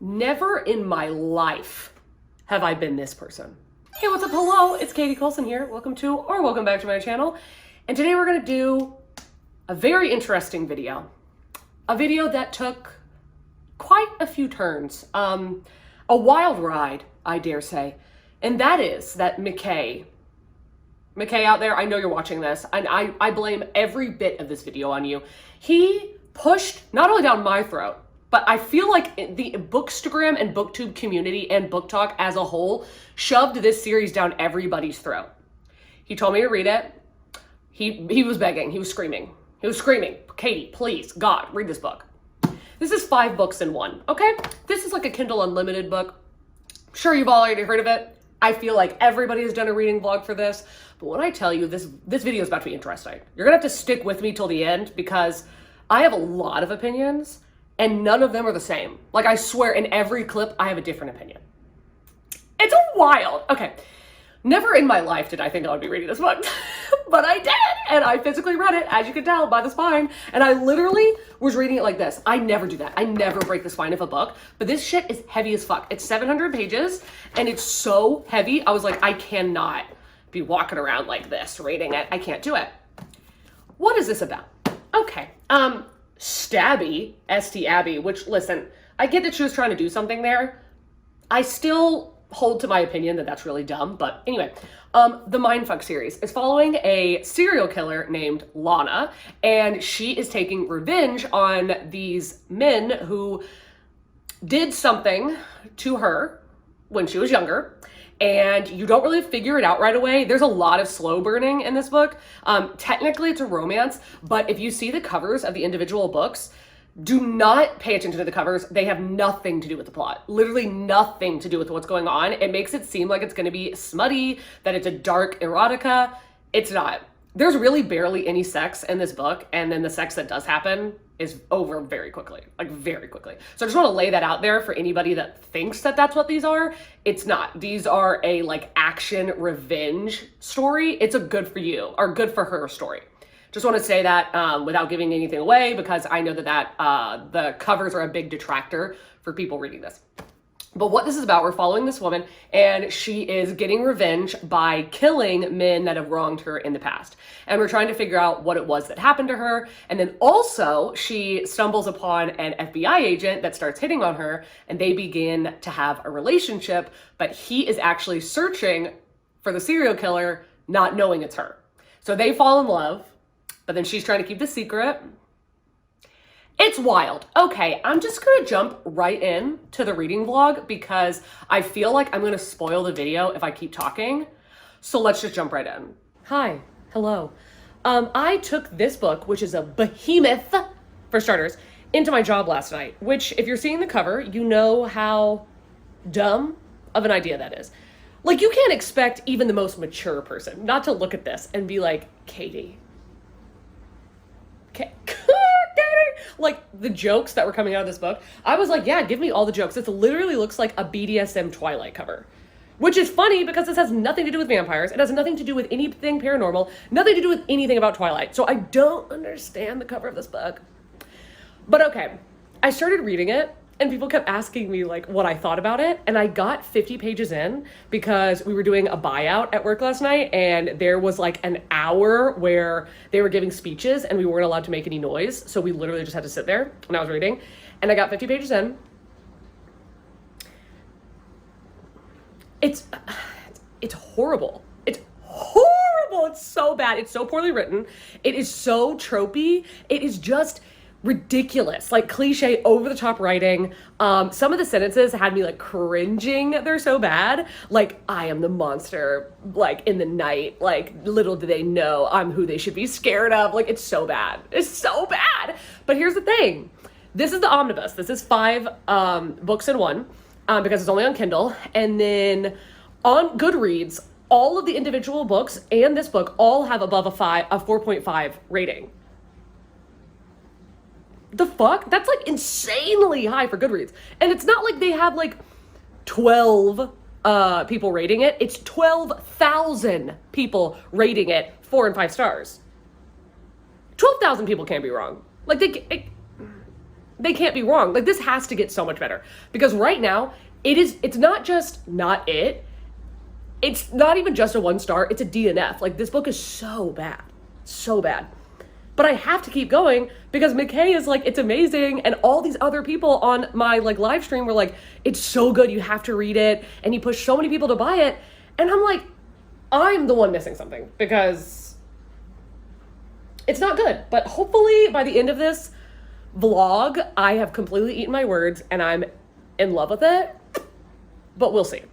Never in my life have I been this person. Hey, what's up? Hello, it's Katie Colson here. Welcome to or welcome back to my channel. And today we're gonna do a very interesting video. A video that took quite a few turns. A wild ride, I dare say. And that is that McKay out there, I know you're watching this, and I blame every bit of this video on you. He pushed not only down my throat, but I feel like the Bookstagram and Booktube community and Book Talk as a whole shoved this series down everybody's throat. He told me to read it. He was begging. He was screaming. Katie, please, God, read this book. This is 5 books in one, okay? This is like a Kindle Unlimited book. I'm sure you've already heard of it. I feel like everybody has done a reading vlog for this. But when I tell you this video is about to be interesting, you're gonna have to stick with me till the end because I have a lot of opinions and none of them are the same. Like, I swear in every clip, I have a different opinion. It's wild. Okay. Never in my life did I think I would be reading this book, but I did. And I physically read it, as you can tell by the spine. And I literally was reading it like this. I never do that. I never break the spine of a book, but this shit is heavy as fuck. It's 700 pages and it's so heavy. I was like, I cannot be walking around like this reading it. I can't do it. What is this about? Okay. Stabby, St. Abby, which, listen, I get that she was trying to do something there. I still hold to my opinion that that's really dumb, but anyway, the Mindfck series is following a serial killer named Lana, and she is taking revenge on these men who did something to her when she was younger. And you don't really figure it out right away. There's a lot of slow burning in this book. Technically it's a romance, but if you see the covers of the individual books, do not pay attention to the covers. They have nothing to do with the plot. Literally nothing to do with what's going on. It makes it seem like it's gonna be smutty, that it's a dark erotica. It's not. There's really barely any sex in this book, and then the sex that does happen is over very quickly, like very quickly. So I just want to lay that out there for anybody that thinks that that's what these are. It's not. These are a like action revenge story. It's a good for you or good for her story. Just want to say that without giving anything away, because I know that the covers are a big detractor for people reading this. But what this is about, we're following this woman and she is getting revenge by killing men that have wronged her in the past. And we're trying to figure out what it was that happened to her. And then also she stumbles upon an FBI agent that starts hitting on her and they begin to have a relationship, but he is actually searching for the serial killer, not knowing it's her. So they fall in love, but then she's trying to keep the secret. It's wild. Okay, I'm just gonna jump right in to the reading vlog because I feel like I'm gonna spoil the video if I keep talking. So let's just jump right in. Hi, hello. I took this book, which is a behemoth, for starters, into my job last night, which if you're seeing the cover, you know how dumb of an idea that is. Like, you can't expect even the most mature person not to look at this and be like, Katie. Like the jokes that were coming out of this book, I was like, yeah, give me all the jokes. It literally looks like a BDSM Twilight cover, which is funny because this has nothing to do with vampires. It has nothing to do with anything paranormal, nothing to do with anything about Twilight. So I don't understand the cover of this book. But okay, I started reading it and people kept asking me like what I thought about it. And I got 50 pages in because we were doing a buyout at work last night and there was like an hour where they were giving speeches and we weren't allowed to make any noise. So we literally just had to sit there and I was reading and I got 50 pages in. It's horrible. It's horrible. It's so bad. It's so poorly written. It is so tropey. It is just ridiculous, like cliche, over the top writing. Some of the sentences had me like cringing. They're so bad. Like, I am the monster, like in the night, like little do they know I'm who they should be scared of. Like, it's so bad. It's so bad. But here's the thing. This is the omnibus. This is 5 books in one because it's only on Kindle. And then on Goodreads, all of the individual books and this book all have above a 4.5 rating. The fuck? That's like insanely high for Goodreads. And it's not like they have like 12 people rating it. It's 12,000 people rating it 4 and 5 stars. 12,000 people can't be wrong. Like they can't be wrong. Like, this has to get so much better, because right now it's not just not it. It's not even just a 1 star. It's a DNF. Like, this book is so bad. So bad. But I have to keep going because McKay is like, it's amazing. And all these other people on my like live stream were like, it's so good. You have to read it. And he pushed so many people to buy it. And I'm like, I'm the one missing something because it's not good. But hopefully by the end of this vlog, I have completely eaten my words and I'm in love with it. But we'll see.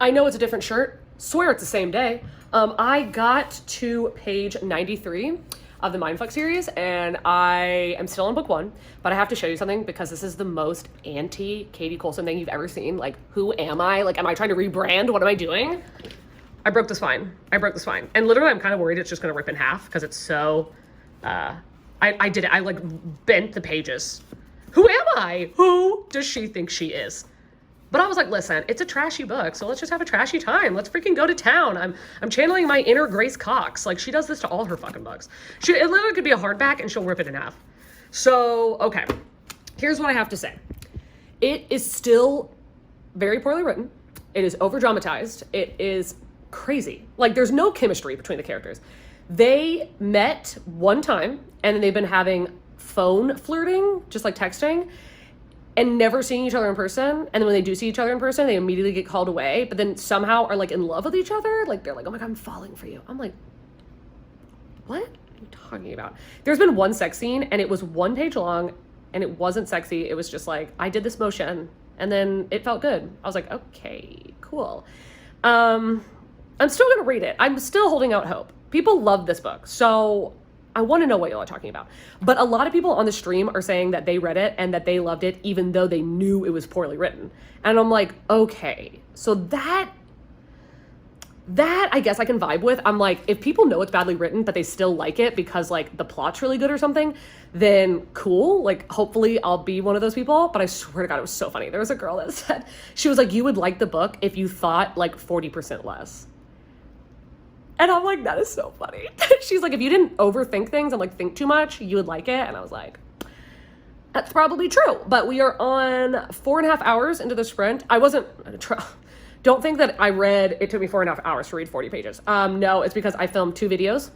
I know it's a different shirt. Swear it's the same day. I got to page 93 of the Mindfck series, and I am still on book 1, but I have to show you something because this is the most anti-Katie Colson thing you've ever seen. Like, who am I? Like, am I trying to rebrand? What am I doing? I broke the spine. And literally, I'm kind of worried it's just going to rip in half because it's so, I did it. I like bent the pages. Who am I? Who does she think she is? But I was like, listen, it's a trashy book, so let's just have a trashy time. Let's freaking go to town. I'm channeling my inner Grace Cox. Like, she does this to all her fucking books. It literally could be a hardback and she'll rip it in half. So, okay. Here's what I have to say. It is still very poorly written. It is over-dramatized. It is crazy. Like, there's no chemistry between the characters. They met one time, and then they've been having phone flirting, just like texting, and never seeing each other in person. And then when they do see each other in person, they immediately get called away, but then somehow are like in love with each other. Like, they're like, oh my God, I'm falling for you. I'm like, what are you talking about? There's been one sex scene and it was 1 page long and it wasn't sexy. It was just like, I did this motion and then it felt good. I was like, okay, cool. I'm still gonna read it. I'm still holding out hope. People love this book. So I want to know what y'all are talking about. But a lot of people on the stream are saying that they read it and that they loved it, even though they knew it was poorly written. And I'm like, okay, so that I guess I can vibe with. I'm like, if people know it's badly written, but they still like it because like the plot's really good or something, then cool. Like, hopefully I'll be one of those people. But I swear to God, it was so funny. There was a girl that said, she was like, you would like the book if you thought like 40% less. And I'm like, that is so funny. She's like, if you didn't overthink things and like think too much, you would like it. And I was like, that's probably true. But we are on 4.5 hours into the sprint. I wasn't, don't think that I read, it took me 4.5 hours to read 40 pages. No, it's because I filmed 2 videos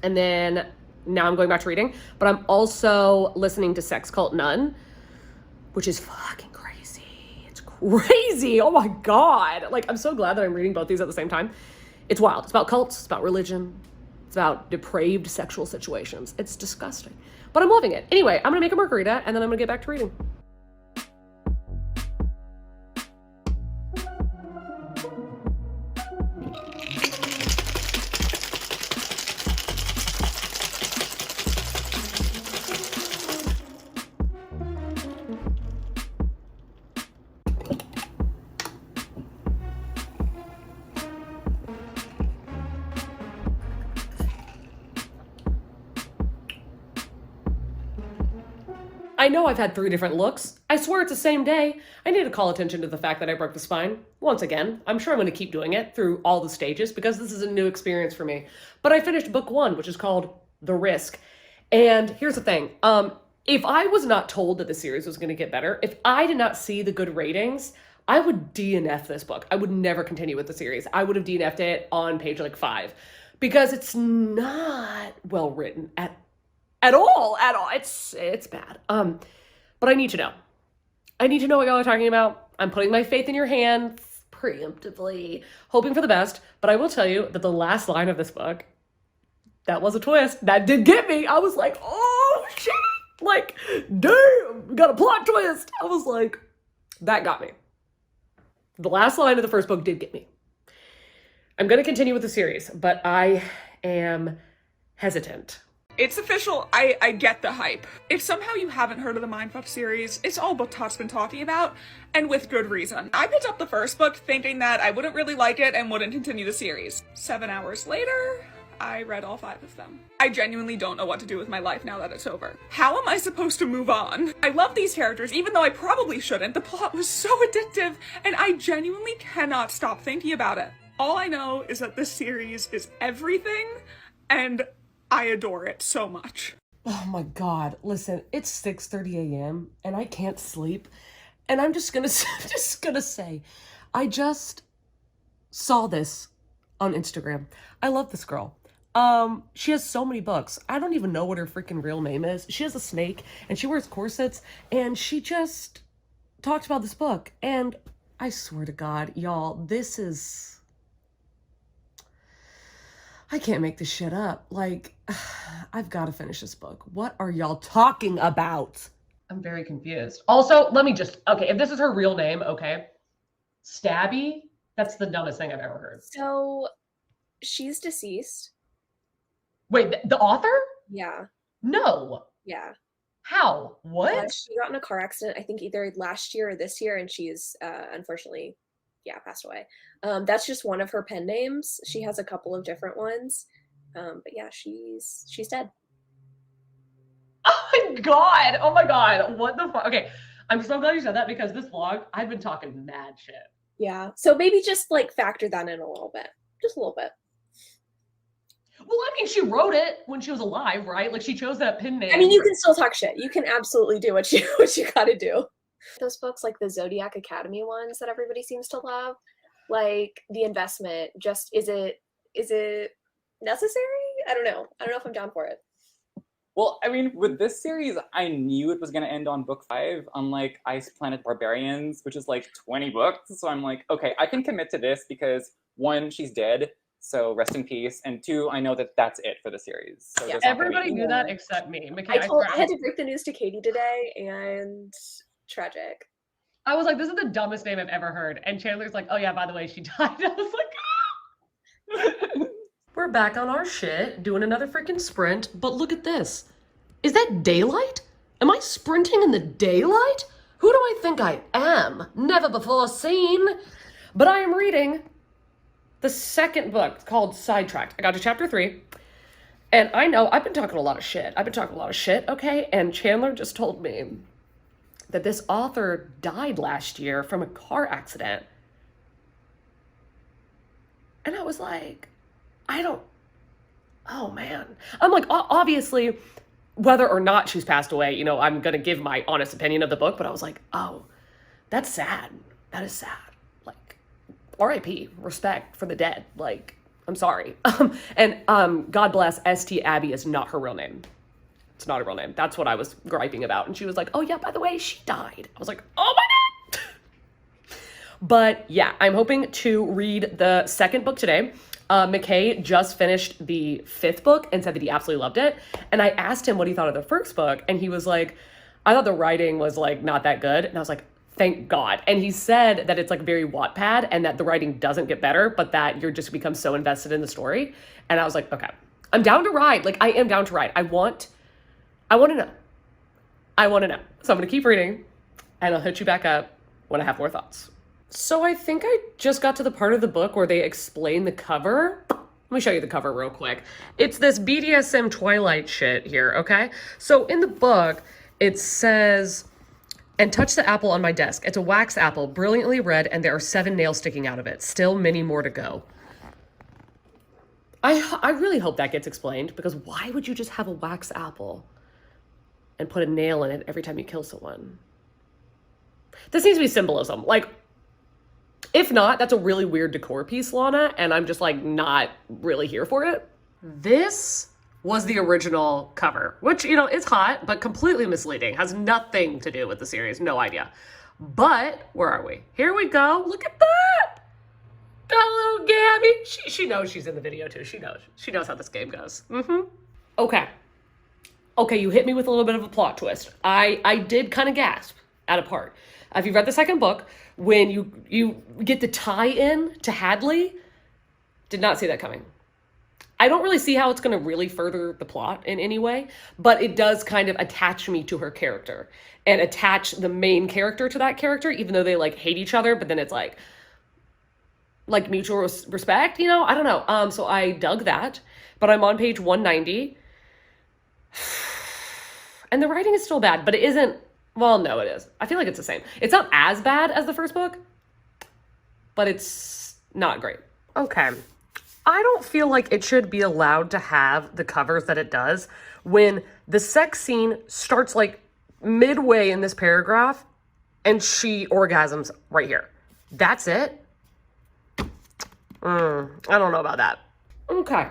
and then now I'm going back to reading, but I'm also listening to Sex Cult Nun, which is fucking crazy. It's crazy. Oh my God. Like, I'm so glad that I'm reading both these at the same time. It's wild. It's about cults. It's about religion. It's about depraved sexual situations. It's disgusting. But I'm loving it. Anyway, I'm going to make a margarita and then I'm going to get back to reading. I know I've had 3 different looks. I swear it's the same day. I need to call attention to the fact that I broke the spine. Once again, I'm sure I'm going to keep doing it through all the stages because this is a new experience for me. But I finished book 1, which is called The Risk. And here's the thing. If I was not told that the series was going to get better, if I did not see the good ratings, I would DNF this book. I would never continue with the series. I would have DNF'd it on page like 5 because it's not well written at all. It's bad. But I need to know. I need to know what y'all are talking about. I'm putting my faith in your hands preemptively, hoping for the best. But I will tell you that the last line of this book, that was a twist. That did get me. I was like, oh shit. Like, damn, we got a plot twist. I was like, that got me. The last line of the first book did get me. I'm going to continue with the series, but I am hesitant. It's official. I get the hype. If somehow you haven't heard of the Mindfck series, it's all book Tot's been talking about, and with good reason. I picked up the first book thinking that I wouldn't really like it and wouldn't continue the series. 7 hours later, I read all 5 of them. I genuinely don't know what to do with my life now that it's over. How am I supposed to move on? I love these characters, even though I probably shouldn't. The plot was so addictive, and I genuinely cannot stop thinking about it. All I know is that this series is everything, and I adore it so much. Oh my God. Listen, it's 6:30 a.m. and I can't sleep. And I'm just gonna say, I just saw this on Instagram. I love this girl. She has so many books. I don't even know what her freaking real name is. She has a snake and she wears corsets, and she just talked about this book. And I swear to God, y'all, I can't make this shit up. Like, I've got to finish this book. What are y'all talking about? I'm very confused. Also, okay, if this is her real name, okay. Stabby, that's the dumbest thing I've ever heard. So, she's deceased. Wait, the author? Yeah. No. Yeah. How? What? She got in a car accident, I think either last year or this year, and she's unfortunately, passed away. That's just one of her pen names. She has a couple of different ones. But yeah, she's dead. Oh my God. What the fuck? Okay. I'm so glad you said that, because this vlog, I've been talking mad shit. Yeah. So maybe just like factor that in a little bit. Just a little bit. Well, I mean, she wrote it when she was alive, right? Like, she chose that pen name. I mean, you can still talk shit. You can absolutely do what you gotta do. Those books, like the Zodiac Academy ones that everybody seems to love, like The Investment, just is it necessary? I don't know if I'm down for it. Well, I mean, with this series, I knew it was going to end on book 5, unlike Ice Planet Barbarians, which is like 20 books. So I'm like, okay, I can commit to this because 1, she's dead, so rest in peace, and 2, I know that that's it for the series. So Yeah, everybody knew that except me. I had to break the news to Katie today, and tragic. I was like, this is the dumbest name I've ever heard. And Chandler's like, oh yeah, by the way, she died. I was like, ah! We're back on our shit, doing another freaking sprint. But look at this. Is that daylight? Am I sprinting in the daylight? Who do I think I am? Never before seen. But I am reading the second book called Sidetracked. I got to chapter 3. And I know I've been talking a lot of shit. Okay? And Chandler just told me that this author died last year from a car accident. And I was like, oh man. I'm like, obviously, whether or not she's passed away, you know, I'm going to give my honest opinion of the book, but I was like, oh, that's sad. That is sad. Like, R.I.P., respect for the dead. Like, I'm sorry. And God bless, St. Abby is not her real name. It's not a real name. That's what I was griping about. And she was like, oh yeah, by the way, she died. I was like, oh my God. But yeah, I'm hoping to read the second book today. McKay just finished the 5th book and said that he absolutely loved it. And I asked him what he thought of the first book. And he was like, I thought the writing was like not that good. And I was like, thank God. And he said that it's like very Wattpad and that the writing doesn't get better, but that you're just become so invested in the story. And I was like, okay, I'm down to ride. Like, I am down to ride. I want to know. So I'm going to keep reading and I'll hit you back up when I have more thoughts. So I think I just got to the part of the book where they explain the cover. Let me show you the cover real quick. It's this BDSM Twilight shit here, okay? So in the book, it says, and touch the apple on my desk. It's a wax apple, brilliantly red, and there are 7 nails sticking out of it. Still many more to go. I really hope that gets explained, because why would you just have a wax apple and put a nail in it every time you kill someone? This needs to be symbolism. Like, if not, that's a really weird decor piece, Lana, and I'm just like not really here for it. This was the original cover, which, you know, is hot, but completely misleading. Has nothing to do with the series. No idea. But where are we? Here we go. Look at that. Got a little Gabby. She knows she's in the video too. She knows how this game goes. Okay, you hit me with a little bit of a plot twist. I did kind of gasp at a part. If you read the second book, when you get the tie-in to Hadley, did not see that coming. I don't really see how it's going to really further the plot in any way, but it does kind of attach me to her character and attach the main character to that character, even though they like hate each other, but then it's like mutual respect, you know? I don't know. So I dug that. but I'm on page 190. And the writing is still bad, but it isn't, well, no, it is. I feel like it's the same. It's not as bad as the first book, but it's not great. Okay. I don't feel like it should be allowed to have the covers that it does when the sex scene starts like midway in this paragraph and she orgasms right here. That's it? I don't know about that. Okay.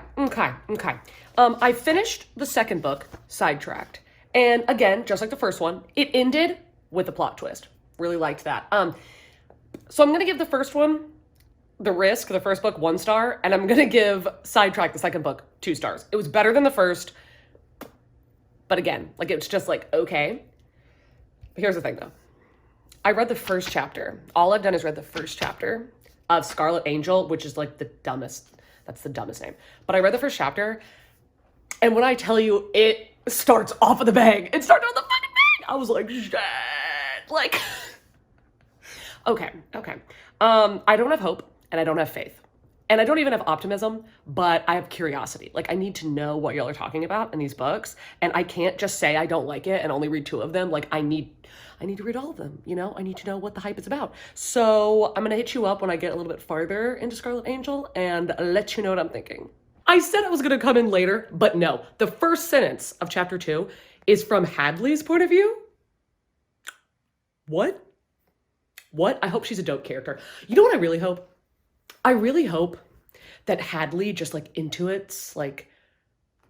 I finished the second book, Sidetracked. And again, just like the first one, it ended with a plot twist. Really liked that. So I'm going to give the first one, The Risk, the first book, 1 star, and I'm going to give Sidetrack, the second book, 2 stars. It was better than the first, but again, like it's just like, okay. But here's the thing though. I read the first chapter. All I've done is read the first chapter of Scarlet Angel, which is like the dumbest, that's the dumbest name. But I read the first chapter, and when I tell you it starts off with a bang, it started with a fucking bang. I was like, shit, like, okay. I don't have hope. And I don't have faith. And I don't even have optimism, but I have curiosity. Like, I need to know what y'all are talking about in these books. And I can't just say I don't like it and only read 2 of them. Like, I need to read all of them, you know? I need to know what the hype is about. So I'm going to hit you up when I get a little bit farther into Scarlet Angel and let you know what I'm thinking. I said I was going to come in later, but no. The first sentence of chapter 2 is from Hadley's point of view. What? I hope she's a dope character. You know what I really hope? I really hope that Hadley just like intuits like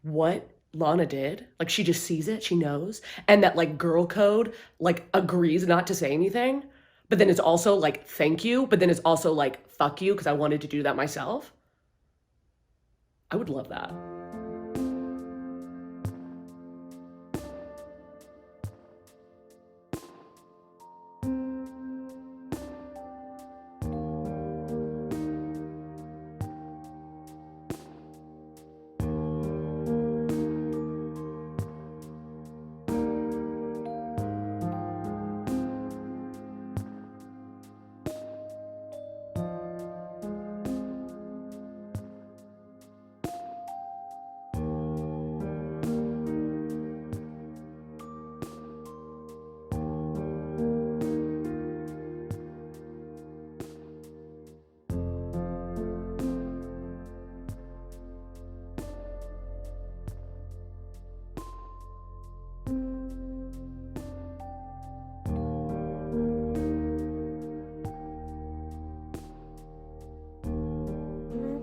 what Lana did. Like she just sees it, she knows. And that like girl code like agrees not to say anything. But then it's also like, thank you. But then it's also like, fuck you, because I wanted to do that myself. I would love that.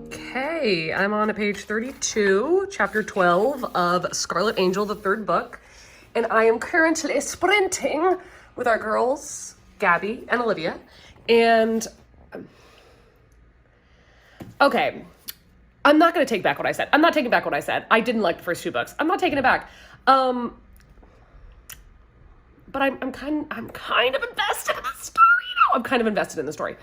Okay, I'm on page 32, chapter 12 of Scarlet Angel, the 3rd book. And I am currently sprinting with our girls, Gabby and Olivia. And, okay, I'm not going to take back what I said. I'm not taking back what I said. I didn't like the first 2 books. I'm not taking it back. But I'm kind of invested in the story, you know? I'm kind of invested in the story.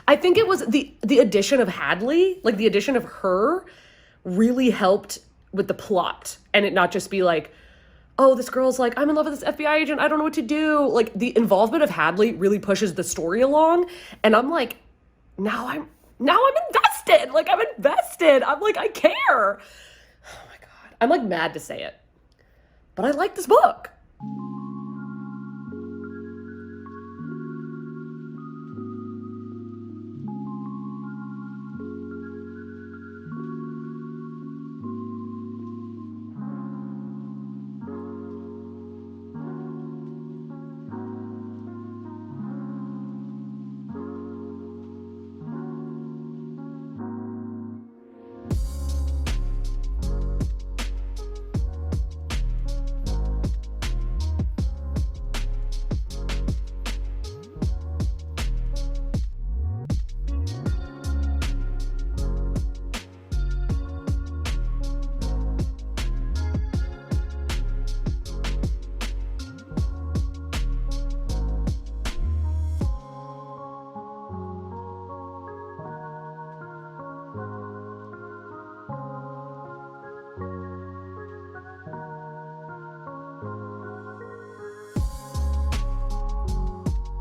I think it was the addition of Hadley, like the addition of her really helped with the plot and it not just be like, oh, this girl's like, I'm in love with this FBI agent. I don't know what to do. Like the involvement of Hadley really pushes the story along. And I'm like, now I'm invested. Like I'm invested. I'm like, I care. Oh my God. I'm like mad to say it, but I like this book.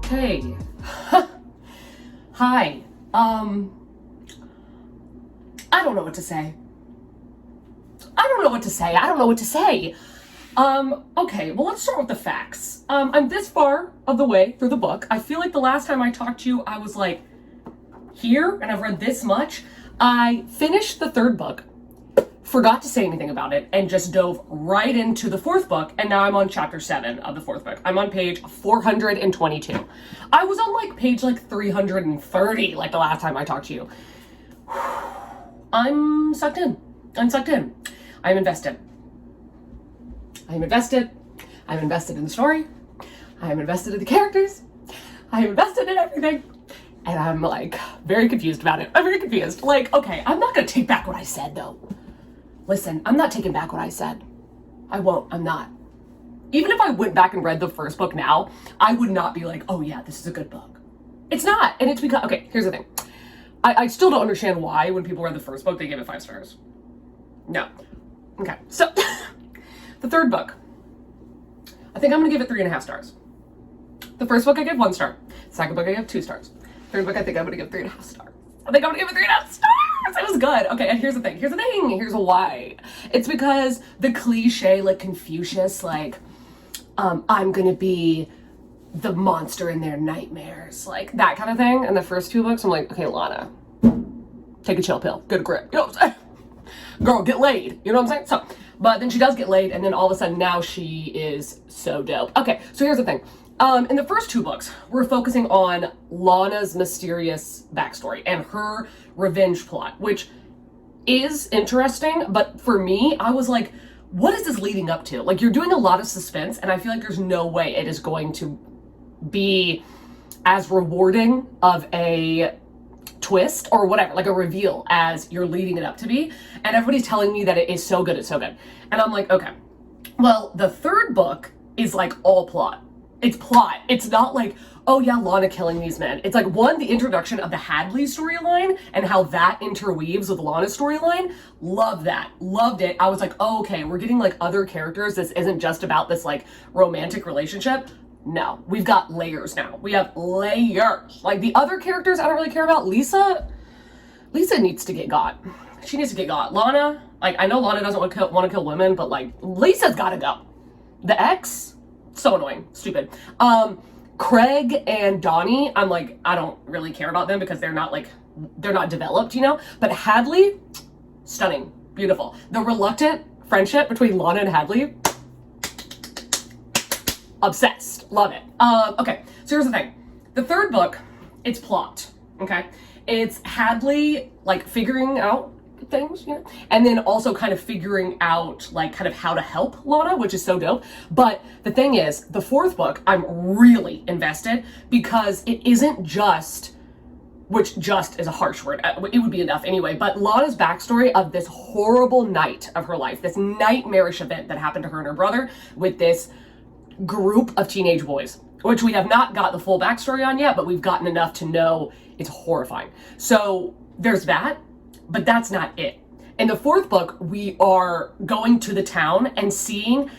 Hey. Hi. I don't know what to say. I don't know what to say. I don't know what to say. Okay, well, let's start with the facts. I'm this far of the way through the book. I feel like the last time I talked to you, I was like here, and I've read this much. I finished the third book, forgot to say anything about it, and just dove right into the fourth book, and now I'm on chapter 7 of the fourth book. I'm on page 422. I was on like page like 330 like the last time I talked to you. I'm sucked in. I'm sucked in. I'm invested. I'm invested. I'm invested in the story. I'm invested in the characters. I'm invested in everything. And I'm like very confused about it. I'm very confused. Like, okay, I'm not gonna take back what I said though. Listen, I'm not taking back what I said. I won't, I'm not. Even if I went back and read the first book now, I would not be like, oh yeah, this is a good book. It's not, and it's because, okay, here's the thing. I still don't understand why when people read the first book, they give it 5 stars. No. Okay, so the third book, I think I'm gonna give it 3.5 stars. The first book I give 1 star. Second book I give 2 stars. Third book I think I'm gonna give 3.5 stars. I think I'm gonna give it 3.5 stars. It was good. Okay, and here's the thing. Here's a why. It's because the cliche, like Confucius, like, I'm gonna be the monster in their nightmares, like that kind of thing. In the first 2 books, I'm like, okay, Lana, take a chill pill, get a grip. You know what I'm saying? Girl, get laid. You know what I'm saying? So, but then she does get laid, and then all of a sudden now she is so dope. Okay, so here's the thing. In the first 2 books, we're focusing on Lana's mysterious backstory and her revenge plot, which is interesting, but for me, I was like, what is this leading up to? Like, you're doing a lot of suspense, and I feel like there's no way it is going to be as rewarding of a twist or whatever, like a reveal as you're leading it up to be. And everybody's telling me that it is so good, it's so good. And I'm like, okay. Well, the third book is like all plot. It's plot. It's not like, oh yeah, Lana killing these men. It's like, one, the introduction of the Hadley storyline and how that interweaves with Lana's storyline. Love that. Loved it. I was like, oh, okay, we're getting like other characters. This isn't just about this like romantic relationship. No, we've got layers now. We have layers. Like the other characters I don't really care about. Lisa needs to get got. She needs to get got. Lana, like I know Lana doesn't want to kill women, but like Lisa's gotta go. The ex, so annoying, stupid. Craig and Donnie, I'm like, I don't really care about them because they're not developed, you know? But Hadley, stunning, beautiful. The reluctant friendship between Lana and Hadley, obsessed, love it. Okay, so here's the thing. The third book, it's plot, okay? It's Hadley, like, figuring out things, you know? And then also kind of figuring out, like, kind of how to help Lana, which is so dope. But the thing is, the fourth book, I'm really invested because it isn't just, which just is a harsh word, it would be enough anyway, but Lana's backstory of this horrible night of her life, this nightmarish event that happened to her and her brother with this group of teenage boys, which we have not got the full backstory on yet, but we've gotten enough to know it's horrifying. So there's that, but that's not it. In the fourth book, we are going to the town and seeing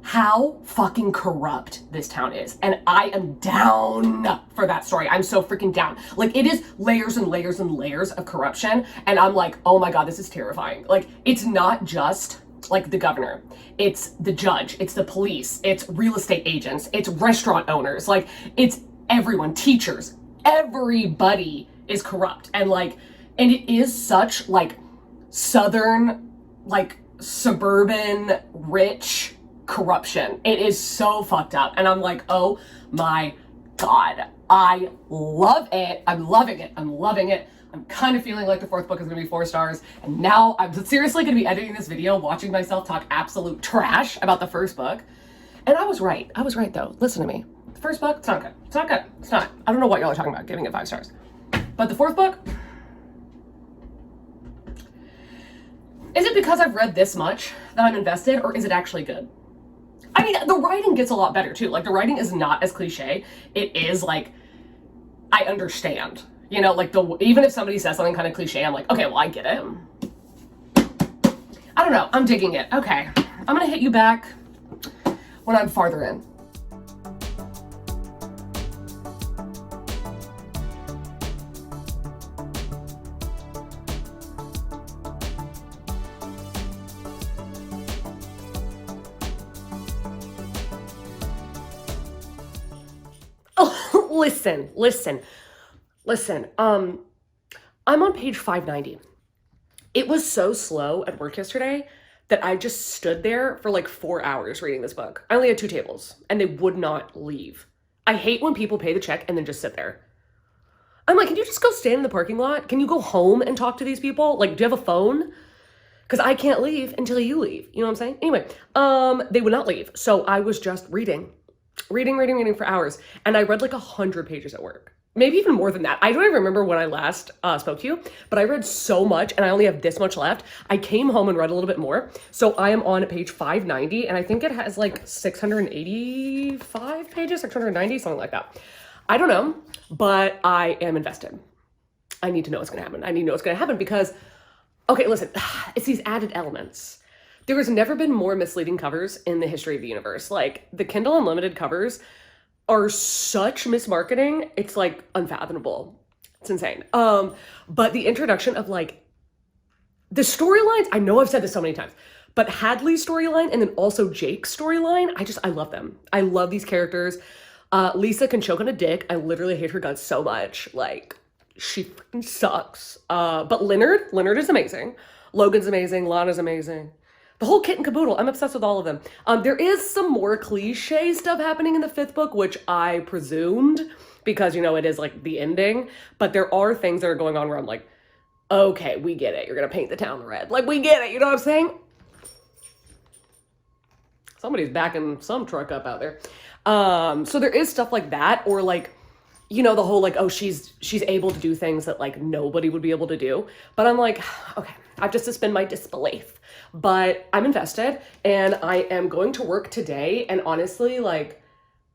how fucking corrupt this town is. And I am down for that story. I'm so freaking down. Like, it is layers and layers and layers of corruption. And I'm like, oh my God, this is terrifying. Like, it's not just like the governor, it's the judge, it's the police, it's real estate agents, it's restaurant owners, like it's everyone, teachers, everybody is corrupt. And like, and it is such like southern, like suburban, rich corruption. It is so fucked up. And I'm like, oh my God, I love it. I'm loving it. I'm loving it. I'm kind of feeling like the fourth book is going to be 4 stars. And now I'm seriously going to be editing this video, watching myself talk absolute trash about the first book. And I was right. I was right though. Listen to me. The first book, it's not good. It's not good. It's not. I don't know what y'all are talking about giving it 5 stars. But the fourth book, is it because I've read this much that I'm invested, or is it actually good? I mean, the writing gets a lot better too. Like the writing is not as cliche. It is like, I understand. You know, like even if somebody says something kind of cliche, I'm like, okay, well, I get it. I don't know. I'm digging it. Okay. I'm going to hit you back when I'm farther in. Listen. I'm on page 590. It was so slow at work yesterday that I just stood there for like 4 hours reading this book. I only had 2 tables and they would not leave. I hate when people pay the check and then just sit there. I'm like, can you just go stand in the parking lot? Can you go home and talk to these people? Like, do you have a phone? Because I can't leave until you leave. You know what I'm saying? Anyway, they would not leave. So I was just reading for hours. And I read like 100 pages at work. Maybe even more than that. I don't even remember when I last spoke to you, but I read so much and I only have this much left. I came home and read a little bit more. So I am on page 590 and I think it has like 685 pages, 690, something like that. I don't know, but I am invested. I need to know what's gonna happen. I need to know what's gonna happen because, okay, listen, it's these added elements. There has never been more misleading covers in the history of the universe. Like the Kindle Unlimited covers are such mismarketing, it's like unfathomable. It's insane. But the introduction of like the storylines, I know I've said this so many times, but Hadley's storyline and then also Jake's storyline, I love them. I love these characters. Lisa can choke on a dick. I literally hate her guts so much. Like, she freaking sucks. But Leonard is amazing. Logan's amazing. Lana's amazing. The whole kit and caboodle, I'm obsessed with all of them. There is some more cliche stuff happening in the 5th book, which I presumed because, you know, it is like the ending. But there are things that are going on where I'm like, okay, we get it. You're going to paint the town red. Like, we get it. You know what I'm saying? Somebody's backing some truck up out there. So there is stuff like that, or like, you know, the whole like, oh, she's able to do things that like nobody would be able to do. But I'm like, okay, I've just suspended my disbelief. But I'm invested and I am going to work today. And honestly, like,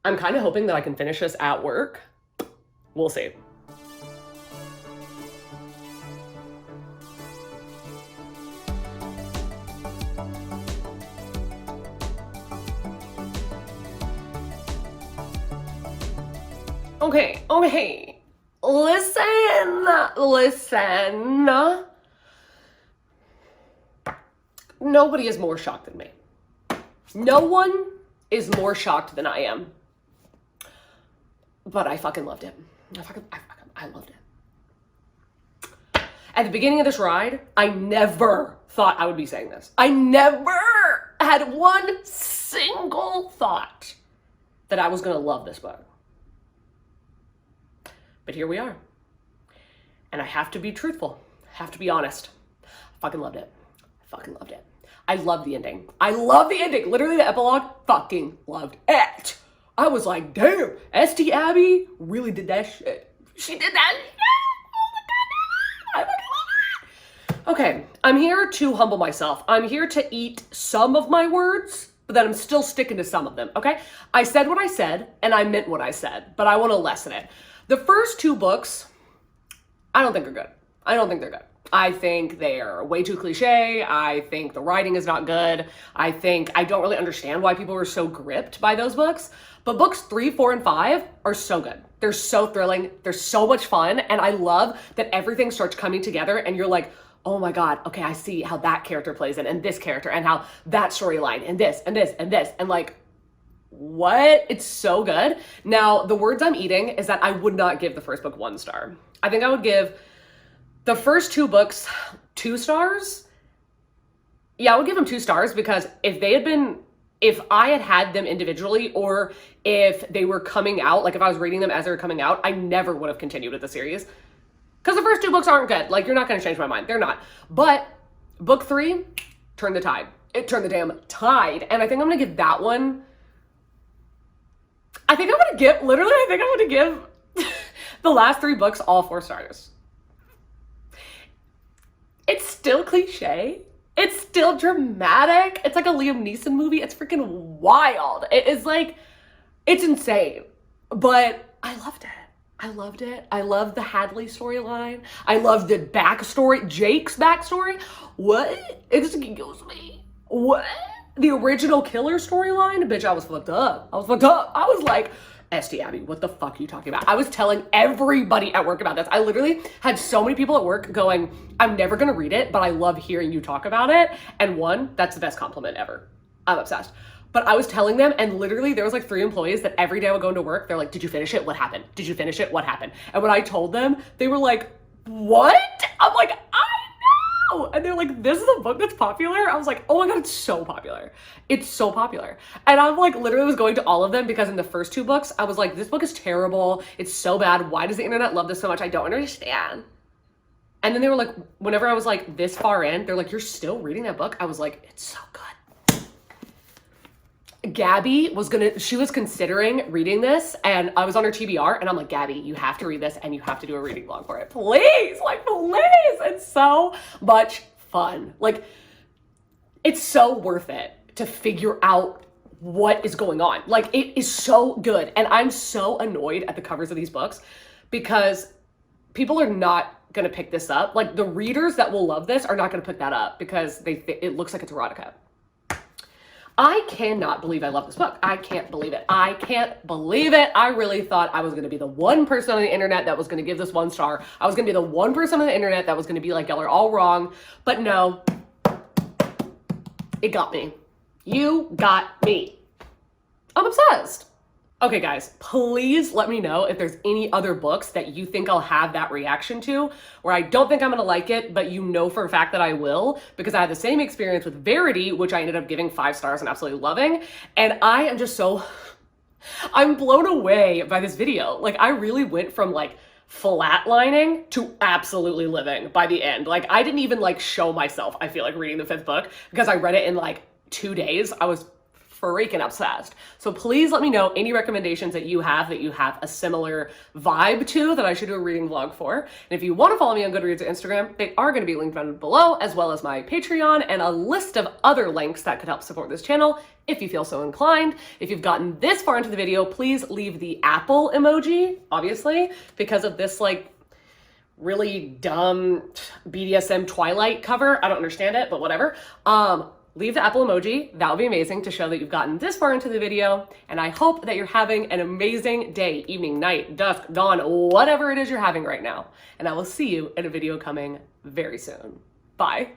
I'm kind of hoping that I can finish this at work. We'll see. Okay. Listen. Nobody is more shocked than me. No one is more shocked than I am. But I fucking loved it. I loved it. At the beginning of this ride, I never thought I would be saying this. I never had one single thought that I was gonna love this book. But here we are. And I have to be truthful. I have to be honest. I fucking loved it. I love the ending. Literally the epilogue, fucking loved it. I was like, damn, St. Abby really did that shit. She did that shit. Oh my God. I fucking love it. Okay, I'm here to humble myself. I'm here to eat some of my words, but then I'm still sticking to some of them, okay? I said what I said, and I meant what I said, but I want to lessen it. The first 2 books, I don't think are good. I think they're way too cliche. I think the writing is not good. I don't really understand why people were so gripped by those books. But books 3, 4, and 5 are so good. They're so thrilling. They're so much fun. And I love that everything starts coming together and you're like, oh my God, okay, I see how that character plays in and this character and how that storyline and this and this and this. And like, what? It's so good. Now, the words I'm eating is that I would not give the first book 1 star. I think I would give the first 2 books 2 stars. Yeah, I would give them 2 stars because if I had them individually or if they were coming out, like if I was reading them as they were coming out, I never would have continued with the series. Because the first 2 books aren't good. Like, you're not going to change my mind. They're not. But book 3 turned the tide. It turned the damn tide. And I think I'm going to give that one, I think I'm going to give the last 3 books all 4 stars. It's still cliche. It's still dramatic. It's like a Liam Neeson movie. It's freaking wild. It is like, it's insane. But I loved it. I love the Hadley storyline. I love the backstory, Jake's backstory. What? Excuse me. What? The original killer storyline? Bitch, I was fucked up. I was like, St. Abby, what the fuck are you talking about? I was telling everybody at work about this. I literally had so many people at work going, I'm never gonna read it, but I love hearing you talk about it. And 1, that's the best compliment ever. I'm obsessed. But I was telling them, and literally there was like 3 employees that every day I would go into work, they're like, did you finish it? What happened? Did you finish it? What happened? And when I told them, they were like, what? I'm like, I know. And they're like, this is a book that's popular? I was like, oh my God, it's so popular. It's so popular. And I'm like, literally was going to all of them because in the first 2 books, I was like, this book is terrible. It's so bad. Why does the internet love this so much? I don't understand. And then they were like, whenever I was like this far in, they're like, you're still reading that book? I was like, it's so good. Gabby she was considering reading this, and I was on her TBR, and I'm like, Gabby, you have to read this and you have to do a reading vlog for it. Please, like, please. It's so much fun. Like, it's so worth it to figure out what is going on. Like, it is so good. And I'm so annoyed at the covers of these books because people are not gonna pick this up. Like, the readers that will love this are not gonna pick that up because it looks like it's erotica. I cannot believe I love this book. I can't believe it. I can't believe it. I really thought I was going to be the one person on the internet that was going to give this 1 star. I was going to be the one person on the internet that was going to be like, y'all are all wrong. But no, it got me. You got me. I'm obsessed. Okay, guys, please let me know if there's any other books that you think I'll have that reaction to, where I don't think I'm gonna like it, but you know for a fact that I will, because I had the same experience with Verity, which I ended up giving 5 stars and absolutely loving. And I am just I'm blown away by this video. Like, I really went from like flatlining to absolutely living by the end. Like, I didn't even like show myself, I feel like, reading the 5th book because I read it in like 2 days. I was freaking obsessed. So please let me know any recommendations that you have a similar vibe to that I should do a reading vlog for. And if you want to follow me on Goodreads or Instagram, they are going to be linked down below, as well as my Patreon and a list of other links that could help support this channel if you feel so inclined. If you've gotten this far into the video, please leave the apple emoji, obviously, because of this like really dumb BDSM Twilight cover. I don't understand it, but whatever. Leave the apple emoji. That would be amazing to show that you've gotten this far into the video. And I hope that you're having an amazing day, evening, night, dusk, dawn, whatever it is you're having right now. And I will see you in a video coming very soon. Bye.